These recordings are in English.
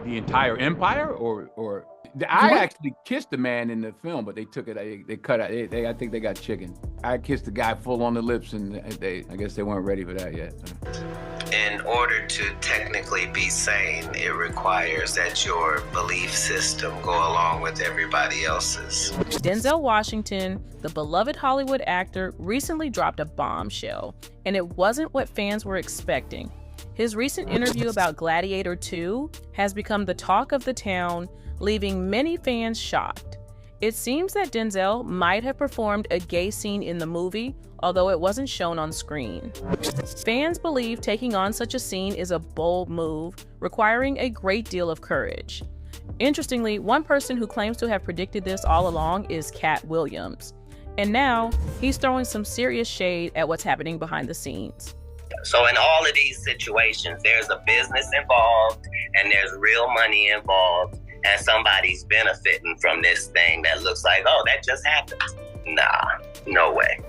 The entire empire, or I actually kissed a man in the film, but they took it. They cut out. I think they got chicken. I kissed the guy full on the lips, and I guess they weren't ready for that yet. In order to technically be sane, it requires that your belief system go along with everybody else's. Denzel Washington, the beloved Hollywood actor, recently dropped a bombshell, and it wasn't what fans were expecting. His recent interview about Gladiator 2 has become the talk of the town, leaving many fans shocked. It seems that Denzel might have performed a gay scene in the movie, although it wasn't shown on screen. Fans believe taking on such a scene is a bold move, requiring a great deal of courage. Interestingly, one person who claims to have predicted this all along is Katt Williams. And now, he's throwing some serious shade at what's happening behind the scenes. So in all of these situations, there's a business involved and there's real money involved, and somebody's benefiting from this thing that looks like, oh, that just happened. Nah, no way.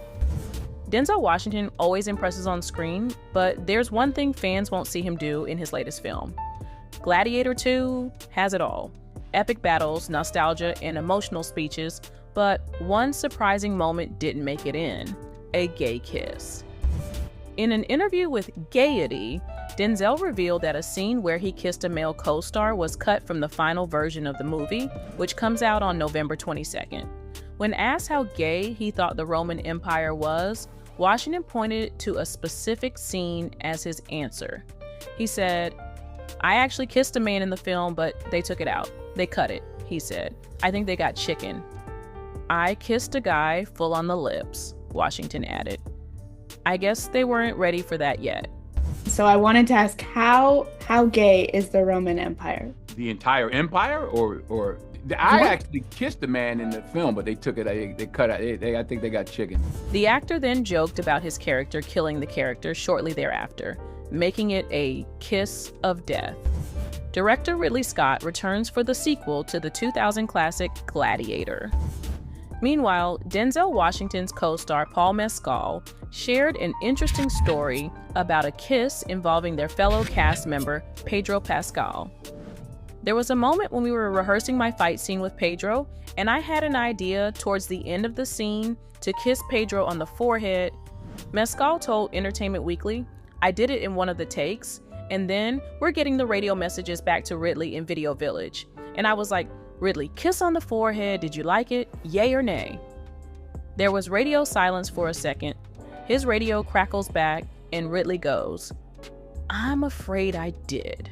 Denzel Washington always impresses on screen, but there's one thing fans won't see him do in his latest film. Gladiator 2 has it all. Epic battles, nostalgia, and emotional speeches, but one surprising moment didn't make it in: a gay kiss. In an interview with Gaiety, Denzel revealed that a scene where he kissed a male co-star was cut from the final version of the movie, which comes out on November 22nd. When asked how gay he thought the Roman Empire was, Washington pointed to a specific scene as his answer. He said, "I actually kissed a man in the film, but they took it out. They cut it," he said. "I think they got chicken." "I kissed a guy full on the lips," Washington added. "I guess they weren't ready for that yet." So I wanted to ask, how gay is the Roman Empire? The entire empire, or I actually kissed a man in the film, but they took it. They cut out. I think they got chicken. The actor then joked about his character killing the character shortly thereafter, making it a kiss of death. Director Ridley Scott returns for the sequel to the 2000 classic Gladiator. Meanwhile, Denzel Washington's co-star Paul Mescal shared an interesting story about a kiss involving their fellow cast member Pedro Pascal. "There was a moment when we were rehearsing my fight scene with Pedro, and I had an idea towards the end of the scene to kiss Pedro on the forehead." Mescal told Entertainment Weekly, "I did it in one of the takes, and then we're getting the radio messages back to Ridley in Video Village. And I was like, 'Ridley, kiss on the forehead, did you like it? Yay or nay?' There was radio silence for a second. His radio crackles back, and Ridley goes, 'I'm afraid I did.'"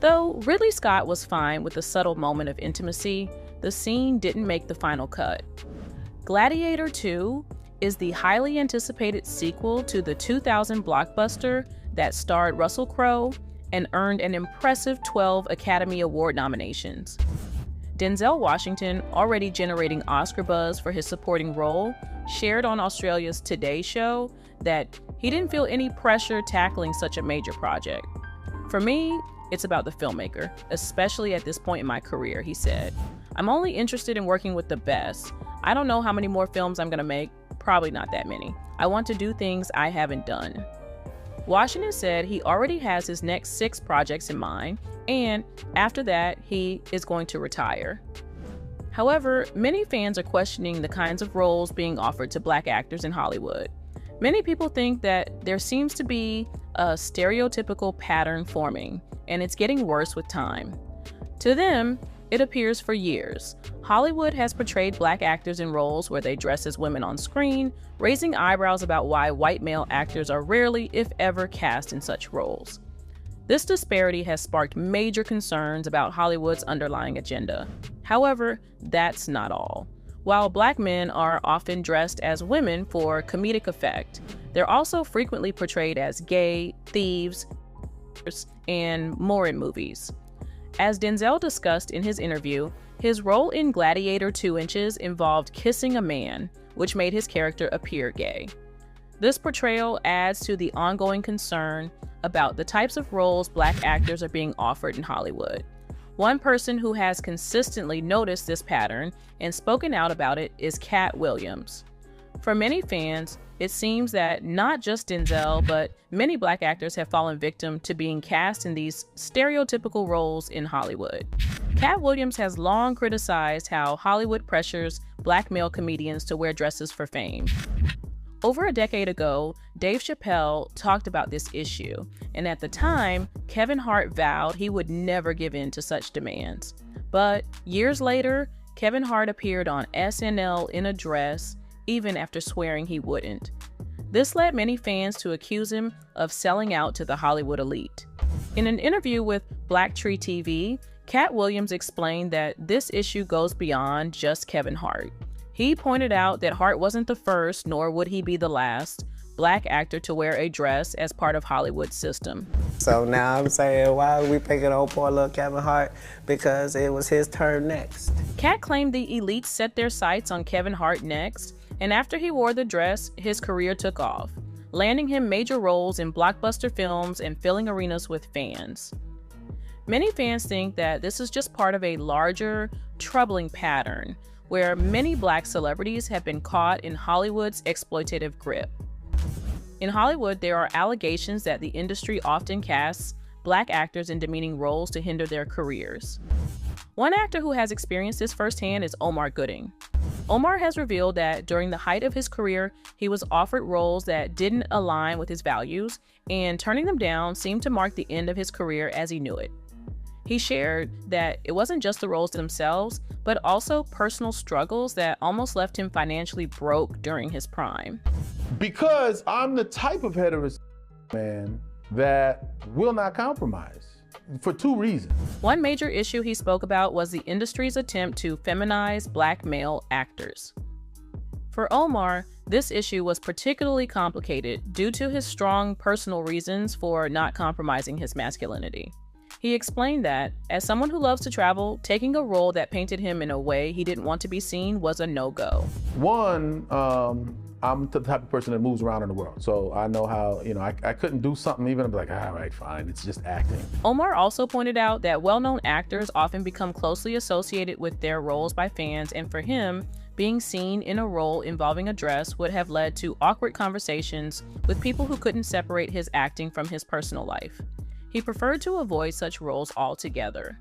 Though Ridley Scott was fine with the subtle moment of intimacy, the scene didn't make the final cut. Gladiator 2 is the highly anticipated sequel to the 2000 blockbuster that starred Russell Crowe and earned an impressive 12 Academy Award nominations. Denzel Washington, already generating Oscar buzz for his supporting role, shared on Australia's Today Show that he didn't feel any pressure tackling such a major project. "For me, it's about the filmmaker, especially at this point in my career," he said. "I'm only interested in working with the best. I don't know how many more films I'm gonna make, probably not that many. I want to do things I haven't done." Washington said he already has his next 6 projects in mind, and after that, he is going to retire. However, many fans are questioning the kinds of roles being offered to Black actors in Hollywood. Many people think that there seems to be a stereotypical pattern forming, and it's getting worse with time. To them, it appears for years, Hollywood has portrayed Black actors in roles where they dress as women on screen, raising eyebrows about why white male actors are rarely, if ever, cast in such roles. This disparity has sparked major concerns about Hollywood's underlying agenda. However, that's not all. While Black men are often dressed as women for comedic effect, they're also frequently portrayed as gay, thieves, and more in movies. As Denzel discussed in his interview, his role in Gladiator 2 Inches involved kissing a man, which made his character appear gay. This portrayal adds to the ongoing concern about the types of roles Black actors are being offered in Hollywood. One person who has consistently noticed this pattern and spoken out about it is Katt Williams. For many fans, it seems that not just Denzel, but many Black actors have fallen victim to being cast in these stereotypical roles in Hollywood. Katt Williams has long criticized how Hollywood pressures Black male comedians to wear dresses for fame. Over a decade ago, Dave Chappelle talked about this issue, and at the time, Kevin Hart vowed he would never give in to such demands. But years later, Kevin Hart appeared on SNL in a dress, even after swearing he wouldn't. This led many fans to accuse him of selling out to the Hollywood elite. In an interview with Black Tree TV, Katt Williams explained that this issue goes beyond just Kevin Hart. He pointed out that Hart wasn't the first, nor would he be the last, Black actor to wear a dress as part of Hollywood's system. So now I'm saying, why are we picking on poor little Kevin Hart? Because it was his turn next. Katt claimed the elites set their sights on Kevin Hart next, and after he wore the dress, his career took off, landing him major roles in blockbuster films and filling arenas with fans. Many fans think that this is just part of a larger, troubling pattern where many Black celebrities have been caught in Hollywood's exploitative grip. In Hollywood, there are allegations that the industry often casts Black actors in demeaning roles to hinder their careers. One actor who has experienced this firsthand is Omar Gooding. Omar has revealed that during the height of his career, he was offered roles that didn't align with his values, and turning them down seemed to mark the end of his career as he knew it. He shared that it wasn't just the roles themselves, but also personal struggles that almost left him financially broke during his prime. Because I'm the type of heterosexual man that will not compromise for two reasons. One major issue he spoke about was the industry's attempt to feminize Black male actors. For Omar, this issue was particularly complicated due to his strong personal reasons for not compromising his masculinity. He explained that, as someone who loves to travel, taking a role that painted him in a way he didn't want to be seen was a no-go. One, I'm the type of person that moves around in the world. So I know how, I couldn't do something even and be like, all right, fine, it's just acting. Omar also pointed out that well-known actors often become closely associated with their roles by fans, and for him, being seen in a role involving a dress would have led to awkward conversations with people who couldn't separate his acting from his personal life. He preferred to avoid such roles altogether.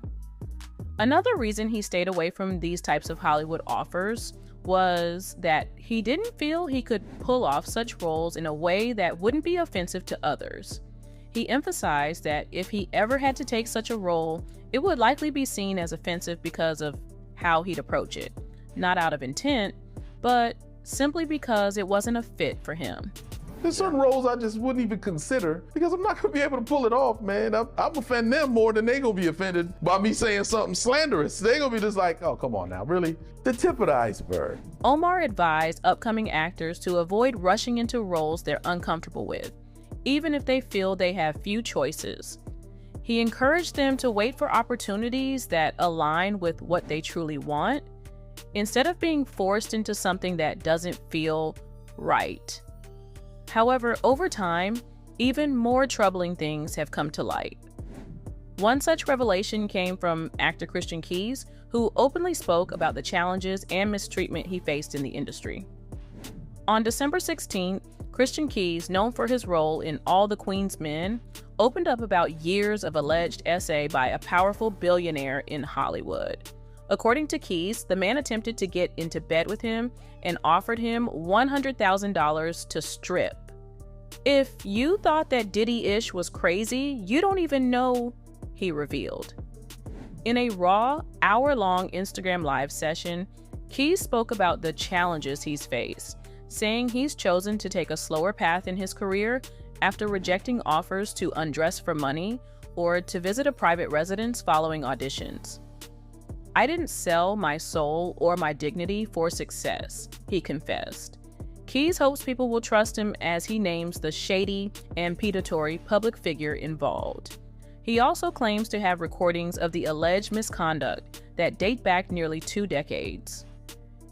Another reason he stayed away from these types of Hollywood offers was that he didn't feel he could pull off such roles in a way that wouldn't be offensive to others. He emphasized that if he ever had to take such a role, it would likely be seen as offensive because of how he'd approach it, not out of intent, but simply because it wasn't a fit for him. There's certain roles I just wouldn't even consider because I'm not gonna be able to pull it off, man. I'm offend them more than they gonna be offended by me saying something slanderous. They gonna be just like, oh, come on now, really? The tip of the iceberg. Omar advised upcoming actors to avoid rushing into roles they're uncomfortable with, even if they feel they have few choices. He encouraged them to wait for opportunities that align with what they truly want, instead of being forced into something that doesn't feel right. However, over time, even more troubling things have come to light. One such revelation came from actor Christian Keyes, who openly spoke about the challenges and mistreatment he faced in the industry. On December 16th, Christian Keyes, known for his role in All the Queen's Men, opened up about years of alleged SA by a powerful billionaire in Hollywood. According to Keyes, the man attempted to get into bed with him and offered him $100,000 to strip. If you thought that Diddy-ish was crazy, you don't even know, he revealed. In a raw, hour-long Instagram Live session, Keyes spoke about the challenges he's faced, saying he's chosen to take a slower path in his career after rejecting offers to undress for money or to visit a private residence following auditions. I didn't sell my soul or my dignity for success, he confessed. Keyes hopes people will trust him as he names the shady and predatory public figure involved. He also claims to have recordings of the alleged misconduct that date back nearly 2 decades.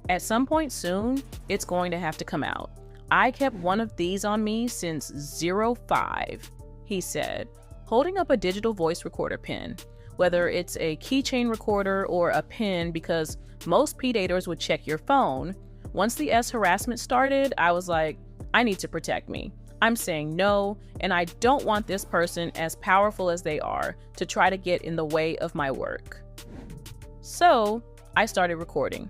At some point soon, it's going to have to come out. I kept one of these on me since 05, he said, holding up a digital voice recorder pen, whether it's a keychain recorder or a pen, because most predators would check your phone. Once the harassment started, I was like, I need to protect me. I'm saying no, and I don't want this person, as powerful as they are, to try to get in the way of my work. So I started recording.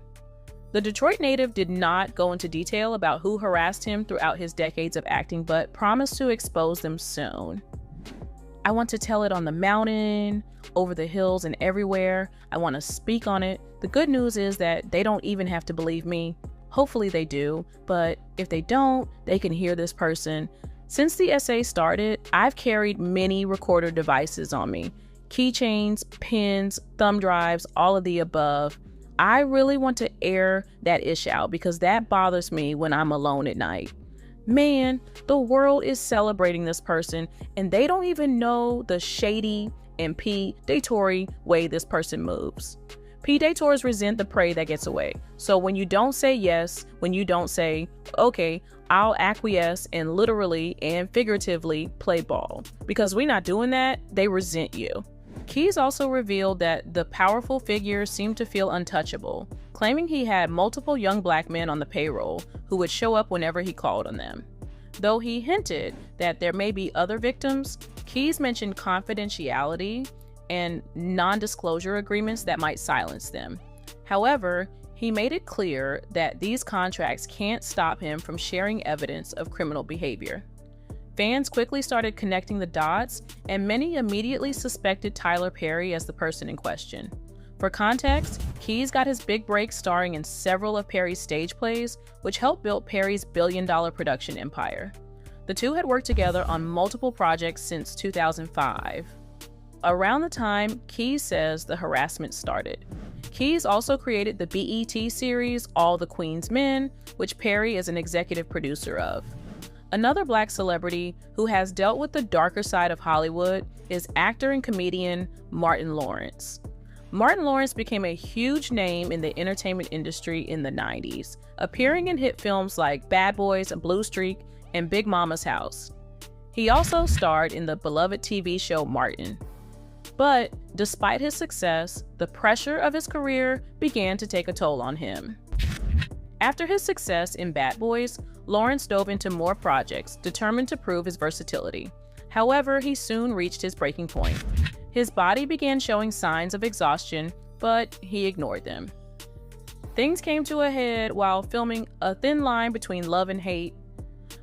The Detroit native did not go into detail about who harassed him throughout his decades of acting, but promised to expose them soon. I want to tell it on the mountain, over the hills, and everywhere. I want to speak on it. The good news is that they don't even have to believe me. Hopefully they do, but if they don't, they can hear this person. Since the essay started, I've carried many recorder devices on me. Keychains, pens, thumb drives, all of the above. I really want to air that ish out because that bothers me when I'm alone at night. Man, the world is celebrating this person and they don't even know the shady and predatory way this person moves. Predators resent the prey that gets away. So when you don't say yes, when you don't say, okay, I'll acquiesce and literally and figuratively play ball. Because we're not doing that, they resent you. Keys also revealed that the powerful figure seemed to feel untouchable, claiming he had multiple young black men on the payroll who would show up whenever he called on them. Though he hinted that there may be other victims, Keys mentioned confidentiality and non-disclosure agreements that might silence them. However, he made it clear that these contracts can't stop him from sharing evidence of criminal behavior. Fans quickly started connecting the dots, and many immediately suspected Tyler Perry as the person in question. For context, Keys got his big break starring in several of Perry's stage plays, which helped build Perry's billion-dollar production empire. The two had worked together on multiple projects since 2005. Around the time Keys says the harassment started. Keys also created the BET series All the Queen's Men, which Perry is an executive producer of. Another black celebrity who has dealt with the darker side of Hollywood is actor and comedian Martin Lawrence. Martin Lawrence became a huge name in the entertainment industry in the 90s, appearing in hit films like Bad Boys, Blue Streak, and Big Mama's House. He also starred in the beloved TV show Martin. But despite his success, the pressure of his career began to take a toll on him. After his success in Bad Boys, Lawrence dove into more projects, determined to prove his versatility. However, he soon reached his breaking point. His body began showing signs of exhaustion, but he ignored them. Things came to a head while filming A Thin Line Between Love and Hate.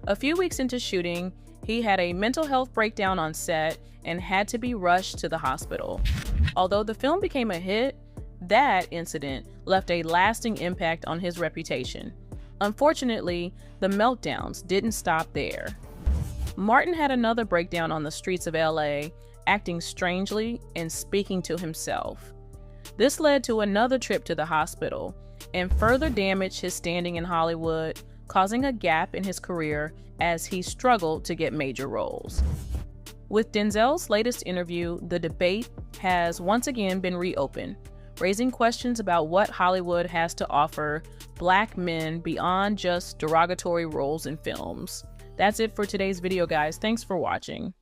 A few weeks into shooting, he had a mental health breakdown on set and had to be rushed to the hospital. Although the film became a hit, that incident left a lasting impact on his reputation. Unfortunately, the meltdowns didn't stop there. Martin had another breakdown on the streets of LA, acting strangely and speaking to himself. This led to another trip to the hospital and further damaged his standing in Hollywood, causing a gap in his career as he struggled to get major roles. With Denzel's latest interview, the debate has once again been reopened, raising questions about what Hollywood has to offer black men beyond just derogatory roles in films. That's it for today's video, guys. Thanks for watching.